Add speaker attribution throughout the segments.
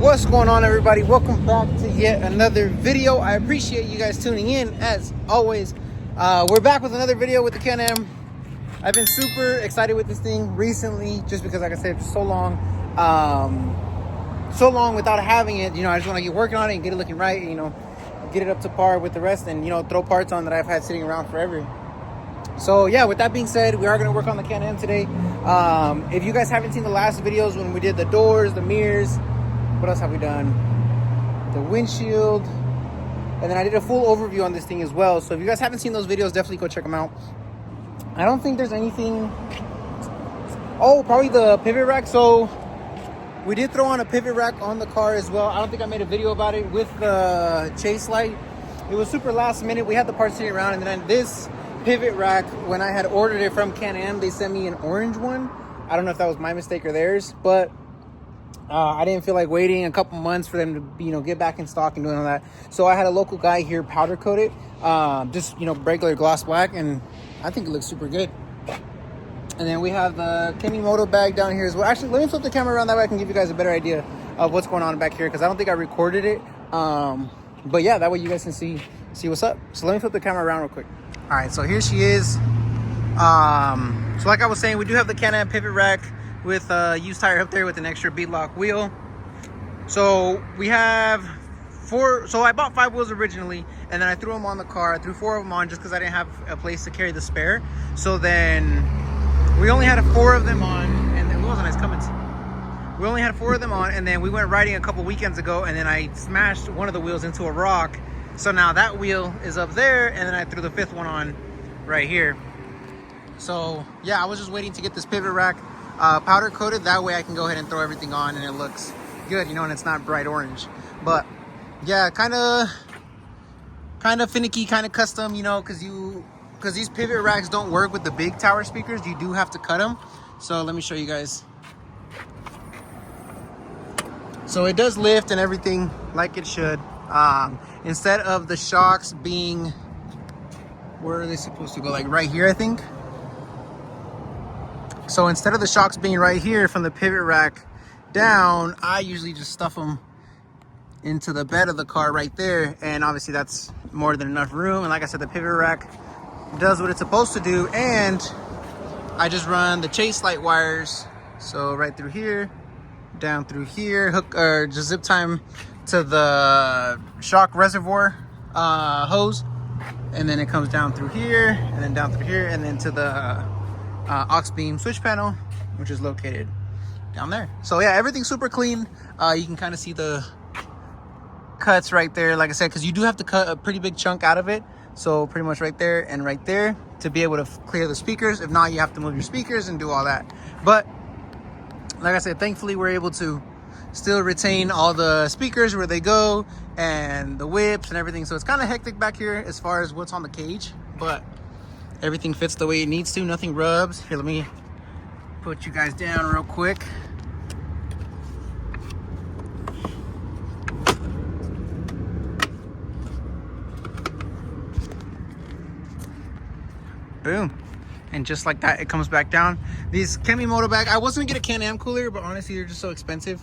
Speaker 1: What's going on, everybody? Welcome back to yet another video. I appreciate you guys tuning in as always. We're back with another video with the Can-Am. I've been super excited with this thing recently just because, like I said, so long without having it. I just want to get working on it and get it looking right, get it up to par with the rest, and throw parts on that I've had sitting around forever. So yeah, with that being said, we are going to work on the Can-Am today. If you guys haven't seen the last videos when we did the doors, the mirrors, what else have we done? The windshield. And then I did a full overview on this thing as well. So if you guys haven't seen those videos, definitely go check them out. I don't think there's anything... Oh, probably the pivot rack. So we did throw on a pivot rack on the car as well. I don't think I made a video about it with the chase light. It was super last minute. We had the parts sitting around. And then this pivot rack, when I had ordered it from Can-Am, they sent me an orange one. I don't know if that was my mistake or theirs, but I didn't feel like waiting a couple months for them to, get back in stock and doing all that. So I had a local guy here powder coat it, just, regular gloss black, and I think it looks super good. And then we have the Kemimoto bag down here as well. Actually, let me flip the camera around, that way I can give you guys a better idea of what's going on back here, because I don't think I recorded it. But yeah, that way you guys can see what's up. So let me flip the camera around real quick. All right, so here she is. So like I was saying, we do have the Can-Am pivot rack with a used tire up there with an extra beadlock wheel. So we have 4. So I bought 5 wheels originally, and then I threw them on the car. I threw 4 of them on just because I didn't have a place to carry the spare. So then we only had 4 of them on, and it was a nice Cummins. We only had 4 of them on, and then we went riding a couple weekends ago, and then I smashed one of the wheels into a rock. So now that wheel is up there, and then I threw the 5th one on right here. So yeah, I was just waiting to get this pivot rack powder coated. That way I can go ahead and throw everything on and it looks good, and it's not bright orange. But yeah, kind of finicky, kind of custom, because these pivot racks don't work with the big tower speakers. You do have to cut them. So let me show you guys. So it does lift and everything like it should. Instead of the shocks being, where are they supposed to go? Like right here, I think. So instead of the shocks being right here from the pivot rack down, I usually just stuff them into the bed of the car right there. And obviously that's more than enough room. And like I said, the pivot rack does what it's supposed to do. And I just run the chase light wires. So right through here, down through here, hook or just zip time to the shock reservoir hose. And then it comes down through here, and then down through here, and then to the aux beam switch panel, which is located down there. So yeah, everything's super clean. You can kind of see the cuts right there, like I said, because you do have to cut a pretty big chunk out of it. So pretty much right there and right there to be able to clear the speakers. If not, you have to move your speakers and do all that. But like I said, thankfully we're able to still retain all the speakers where they go and the whips and everything. So it's kind of hectic back here as far as what's on the cage, but everything fits the way it needs to. Nothing rubs. Here, let me put you guys down real quick. Boom. And just like that, it comes back down. These Kemimoto bag, I was gonna get a Can-Am cooler, but honestly, they're just so expensive.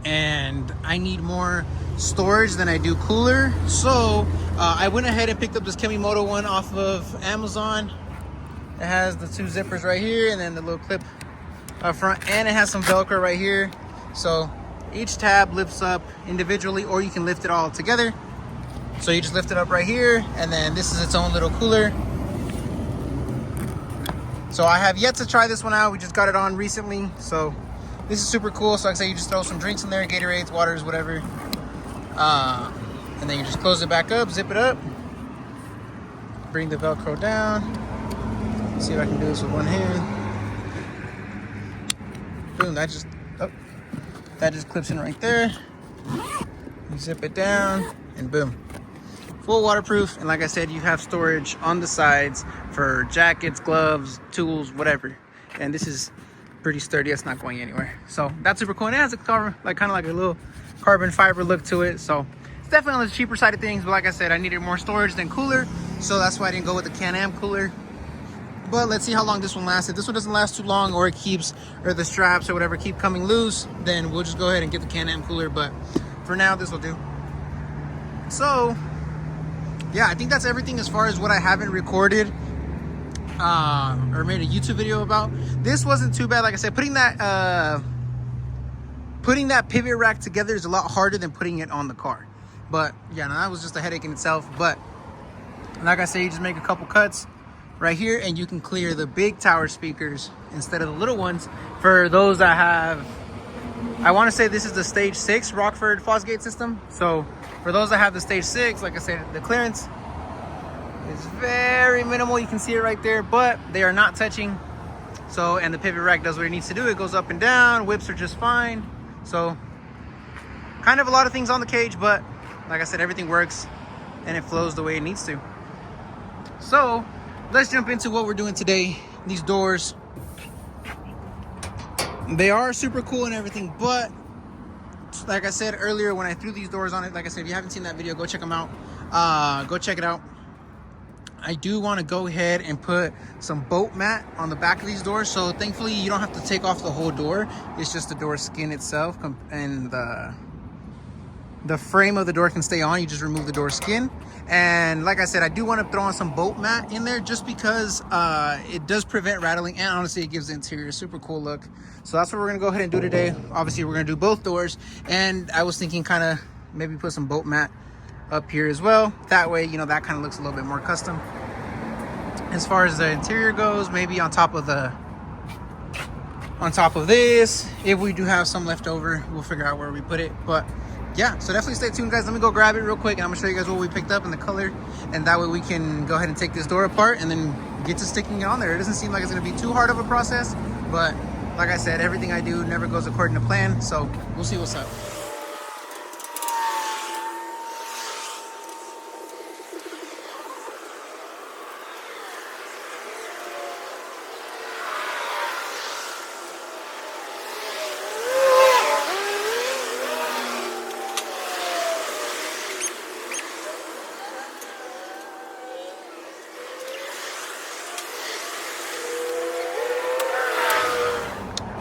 Speaker 1: And I need more storage than I do cooler. So I went ahead and picked up this Kemimoto one off of Amazon. It has the 2 zippers right here, and then the little clip up front, and it has some Velcro right here. So each tab lifts up individually, or you can lift it all together. So you just lift it up right here, and then this is its own little cooler. So I have yet to try this one out. We just got it on recently, so this is super cool. So like I say, you just throw some drinks in there, Gatorades, waters, whatever. And then you just close it back up, zip it up. Bring the Velcro down. See if I can do this with one hand. Boom, that just clips in right there. You zip it down, and boom. Full waterproof, and like I said, you have storage on the sides for jackets, gloves, tools, whatever. And this is pretty sturdy. It's not going anywhere. So that's super cool. And it has a cover, kind of like a little carbon fiber look to it. So it's definitely on the cheaper side of things. But like I said, I needed more storage than cooler, so that's why I didn't go with the Can-Am cooler. But let's see how long this one lasts. If this one doesn't last too long, or it keeps, or the straps or whatever keep coming loose, then we'll just go ahead and get the Can-Am cooler. But for now, this will do. So yeah, I think that's everything as far as what I haven't recorded or made a YouTube video about. This wasn't too bad. Like I said, putting that pivot rack together is a lot harder than putting it on the car. But yeah, no, that was just a headache in itself. But like I said, you just make a couple cuts right here and you can clear the big tower speakers instead of the little ones. For those that have, I want to say this is the stage 6 Rockford Fosgate system. So for those that have the stage 6, like I said, the clearance is very minimal. You can see it right there, but they are not touching. So, and the pivot rack does what it needs to do. It goes up and down. Whips are just fine. So kind of a lot of things on the cage, but like I said, everything works and it flows the way it needs to. So let's jump into what we're doing today. These doors, they are super cool and everything, but like I said earlier, when I threw these doors on it, like I said, if you haven't seen that video, go check them out. Go check it out. I do want to go ahead and put some boat mat on the back of these doors. So thankfully you don't have to take off the whole door. It's just the door skin itself, and the frame of the door can stay on. You just remove the door skin. And like I said, I do want to throw on some boat mat in there just because it does prevent rattling, and honestly it gives the interior a super cool look. So that's what we're gonna go ahead and do today. Obviously we're gonna do both doors, and I was thinking kind of maybe put some boat mat up here as well. That way, you know, that kind of looks a little bit more custom. As far as the interior goes, maybe on top of this, if we do have some left over, we'll figure out where we put it. But yeah, so definitely stay tuned, guys. Let me go grab it real quick and I'm gonna show you guys what we picked up and the color, and that way we can go ahead and take this door apart and then get to sticking it on there. It doesn't seem like it's gonna be too hard of a process, but like I said, everything I do never goes according to plan, so we'll see what's up.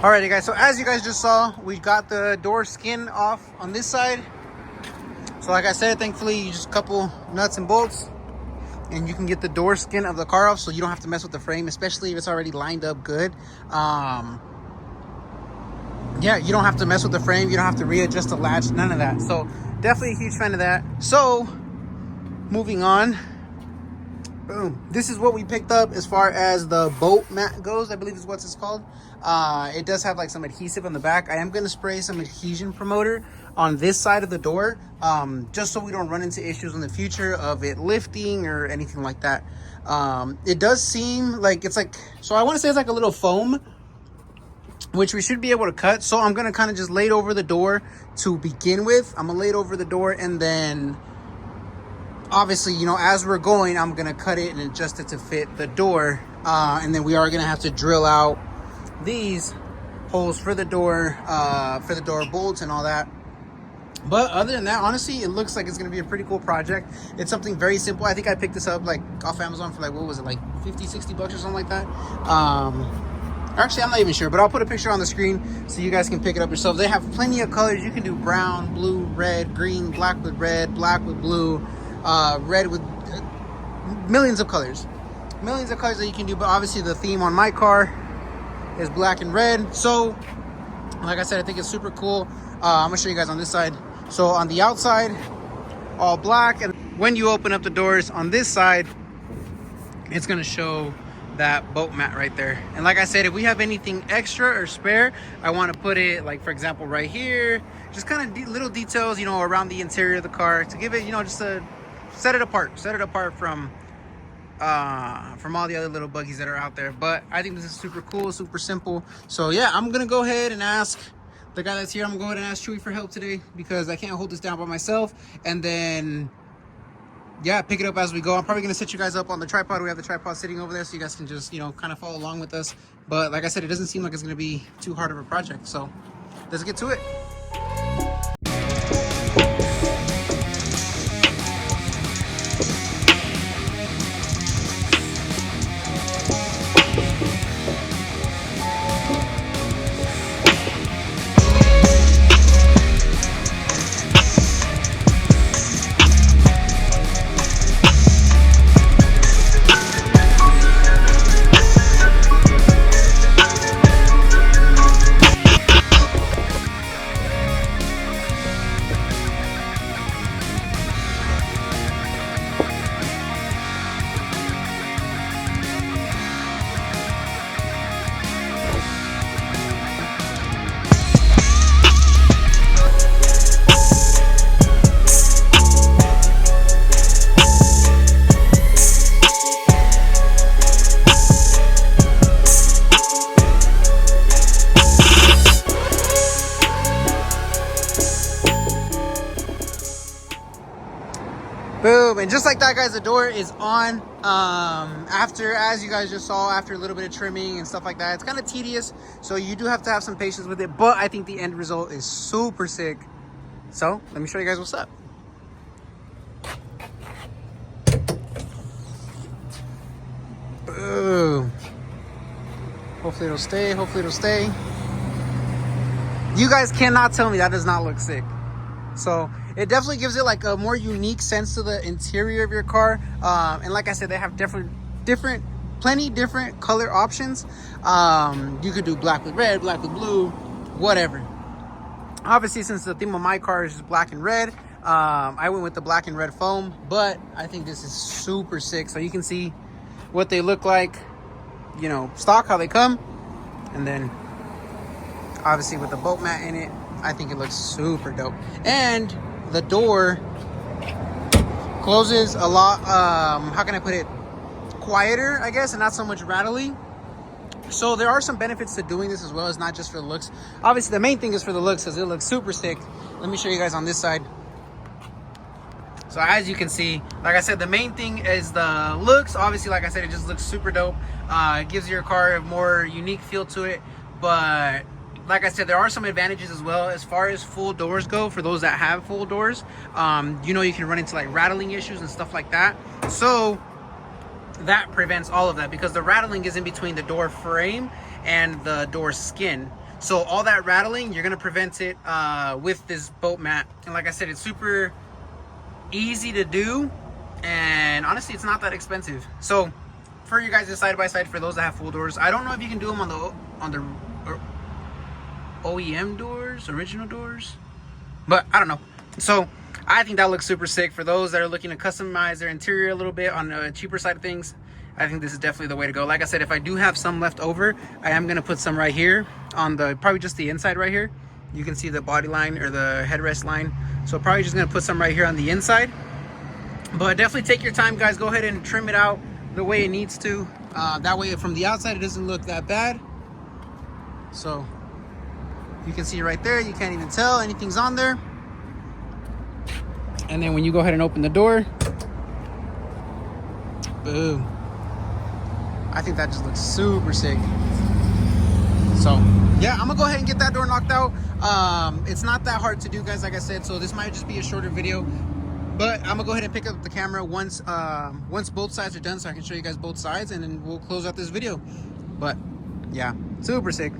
Speaker 1: Alrighty guys, so as you guys just saw, we got the door skin off on this side. So like I said, thankfully you just couple nuts and bolts and you can get the door skin of the car off, so you don't have to mess with the frame, especially if it's already lined up good. Yeah, you don't have to mess with the frame, you don't have to readjust the latch, none of that. So definitely a huge fan of that. So moving on, boom, this is what we picked up as far as the boat mat goes, I believe is what it's called. It does have like some adhesive on the back. I am going to spray some adhesion promoter on this side of the door, just so we don't run into issues in the future of it lifting or anything like that. It does seem like it's like, so I want to say it's like a little foam, which we should be able to cut. So I'm going to kind of just lay it over the door to begin with. I'm going to lay it over the door, and then obviously, you know, as we're going, I'm going to cut it and adjust it to fit the door. And then we are going to have to drill out these holes for the door bolts and all that. But other than that, honestly, it looks like it's going to be a pretty cool project. It's something very simple. I think I picked this up like off Amazon for like, what was it, like 50-60 bucks or something like that. Actually, I'm not even sure, but I'll put a picture on the screen so you guys can pick it up yourselves. They have plenty of colors. You can do brown, blue, red, green, black with red, black with blue, red with millions of colors that you can do. But obviously the theme on my car is black and red. So like I said, I think it's super cool. I'm gonna show you guys on this side. So on the outside, all black, and when you open up the doors on this side, it's gonna show that boat mat right there. And like I said, if we have anything extra or spare, I want to put it, like for example right here, just kind of little details, you know, around the interior of the car to give it, you know, just to set it apart from all the other little buggies that are out there. But I think this is super cool, super simple. So yeah, I'm gonna go ahead and ask the guy that's here, I'm gonna go ahead and ask Chewy for help today, because I can't hold this down by myself. And then yeah, pick it up as we go. I'm probably gonna set you guys up on the tripod. We have the tripod sitting over there, so you guys can just, you know, kind of follow along with us. But like I said, it doesn't seem like it's gonna be too hard of a project, so let's get to it. Boom. And just like that, guys, the door is on. After, as you guys just saw, after a little bit of trimming and stuff like that, it's kind of tedious, so you do have to have some patience with it, but I think the end result is super sick. So let me show you guys what's up. Boom. Hopefully it'll stay. Hopefully it'll stay. You guys cannot tell me that does not look sick. So it definitely gives it like a more unique sense to the interior of your car. And like I said, they have plenty different color options. You could do black with red, black with blue, whatever. Obviously, since the theme of my car is just black and red, I went with the black and red foam, but I think this is super sick. So you can see what they look like, you know, stock, how they come. And then obviously with the boat mat in it, I think it looks super dope. And the door closes a lot, how can I put it, quieter, I guess, and not so much rattly. So there are some benefits to doing this as well. It's not just for the looks. Obviously the main thing is for the looks, because it looks super sick. Let me show you guys on this side. So as you can see, like I said, the main thing is the looks. Obviously, like I said, it just looks super dope. It gives your car a more unique feel to it. But like I said, there are some advantages as well as far as full doors go. For those that have full doors, you know, you can run into like rattling issues and stuff like that. So that prevents all of that, because the rattling is in between the door frame and the door skin. So all that rattling, you're gonna prevent it with this boat mat. And like I said, it's super easy to do, and honestly, it's not that expensive. So for you guys, side by side, for those that have full doors, I don't know if you can do them on the OEM doors, original doors, but I don't know. So I think that looks super sick. For those that are looking to customize their interior a little bit on the cheaper side of things, I think this is definitely the way to go. Like I said, if I do have some left over, I am gonna put some right here on the, probably just the inside right here. You can see the body line or the headrest line. So probably just gonna put some right here on the inside. But definitely take your time, guys. Go ahead and trim it out the way it needs to. That way from the outside, it doesn't look that bad. So you can see right there, you can't even tell anything's on there. And then when you go ahead and open the door, boom. I think that just looks super sick. So yeah, I'm gonna go ahead and get that door knocked out. It's not that hard to do, guys, like I said, so this might just be a shorter video, but I'm gonna go ahead and pick up the camera once both sides are done, so I can show you guys both sides, and then we'll close out this video. But yeah, super sick.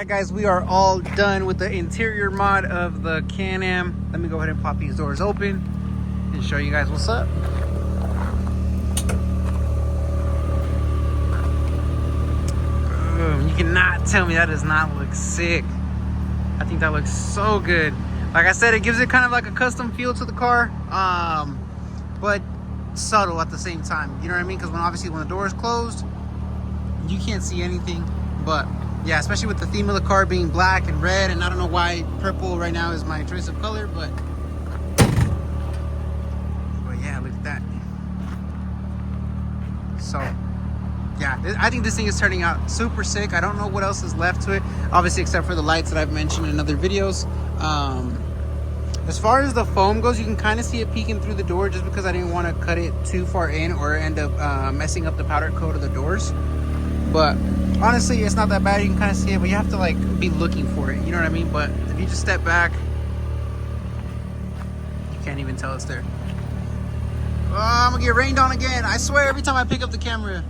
Speaker 1: Guys, we are all done with the interior mod of the Can-Am. Let me go ahead and pop these doors open and show you guys what's up. You cannot tell me that does not look sick. I think that looks so good. Like I said, it gives it kind of like a custom feel to the car. But subtle at the same time. You know what I mean? Because obviously when the door is closed, you can't see anything. But yeah, especially with the theme of the car being black and red, and I don't know why purple right now is my choice of color, but yeah, look at that. So yeah, I think this thing is turning out super sick. I don't know what else is left to it, obviously, except for the lights that I've mentioned in other videos. As far as the foam goes, you can kind of see it peeking through the door, just because I didn't want to cut it too far in or end up messing up the powder coat of the doors. But honestly, it's not that bad. You can kind of see it, but you have to like be looking for it. You know what I mean? But if you just step back, you can't even tell it's there. Oh, I'm gonna get rained on again. I swear, every time I pick up the camera,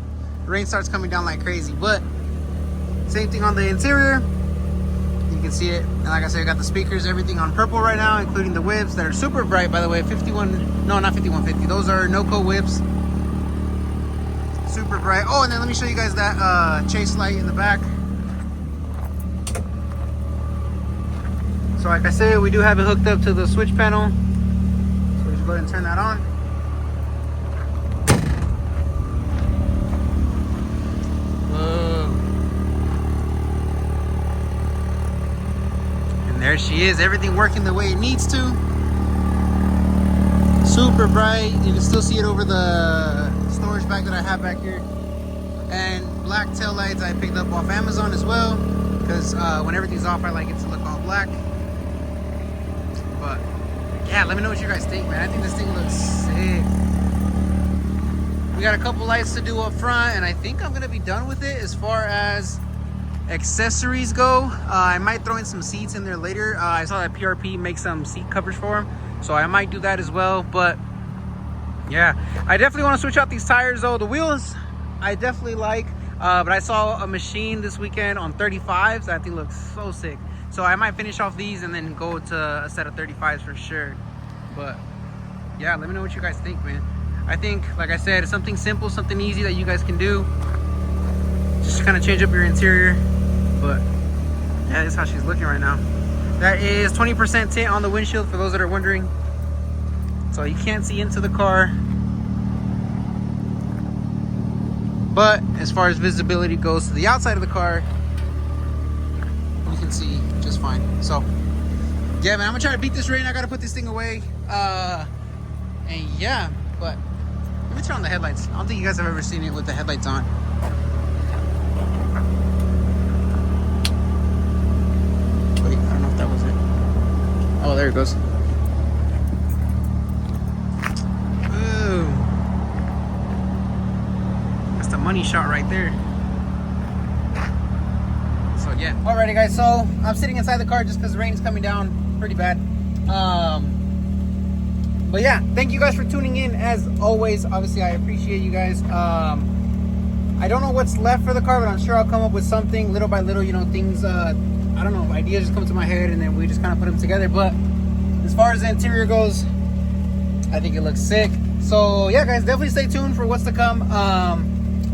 Speaker 1: the rain starts coming down like crazy. But same thing on the interior. You can see it. And like I said, I got the speakers, everything on purple right now, including the whips that are super bright, by the way. 51, no, not 5150. Those are no-co whips. Super bright. Oh, and then let me show you guys that chase light in the back. So like I said, we do have it hooked up to the switch panel. So just go ahead and turn that on. And there she is, everything working the way it needs to. Super bright. You can still see it over the storage bag that I have back here. And black tail lights I picked up off Amazon as well, because when everything's off, I like it to look all black. But yeah, let me know what you guys think, man. I think this thing looks sick. We got a couple lights to do up front, and I think I'm gonna be done with it as far as accessories go. I might throw in some seats in there later. I saw that PRP makes some seat covers for them, so I might do that as well. But yeah, I definitely want to switch out these tires though. The wheels I definitely like, but I saw a machine this weekend on 35s that I think looks so sick. So I might finish off these and then go to a set of 35s for sure. But yeah, let me know what you guys think, man. I think, like I said, something simple, something easy that you guys can do, just to kind of change up your interior. But yeah, this is how she's looking right now. That is 20% tint on the windshield, for those that are wondering. So you can't see into the car. But as far as visibility goes to the outside of the car, you can see just fine. So yeah, man, I'm gonna try to beat this rain. I gotta put this thing away. And yeah, but let me turn on the headlights. I don't think you guys have ever seen it with the headlights on. Wait, I don't know if that was it. Oh, there it goes. Ooh. That's the money shot right there. So yeah. Alrighty guys, so I'm sitting inside the car just because the rain is coming down pretty bad. But yeah, thank you guys for tuning in as always. Obviously, I appreciate you guys. I don't know what's left for the car, but I'm sure I'll come up with something little by little. You know, things, I don't know, ideas just come to my head and then we just kind of put them together. But as far as the interior goes, I think it looks sick. So yeah, guys, definitely stay tuned for what's to come.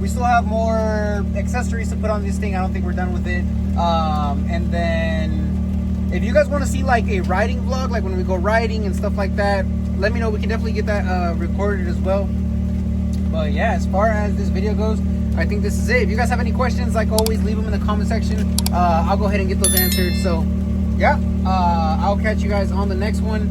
Speaker 1: We still have more accessories to put on this thing. I don't think we're done with it. And then if you guys want to see like a riding vlog, like when we go riding and stuff like that, let me know. We can definitely get that recorded as well. But yeah, as far as this video goes, I think this is it. If you guys have any questions, like always, leave them in the comment section. I'll go ahead and get those answered. So yeah, I'll catch you guys on the next one.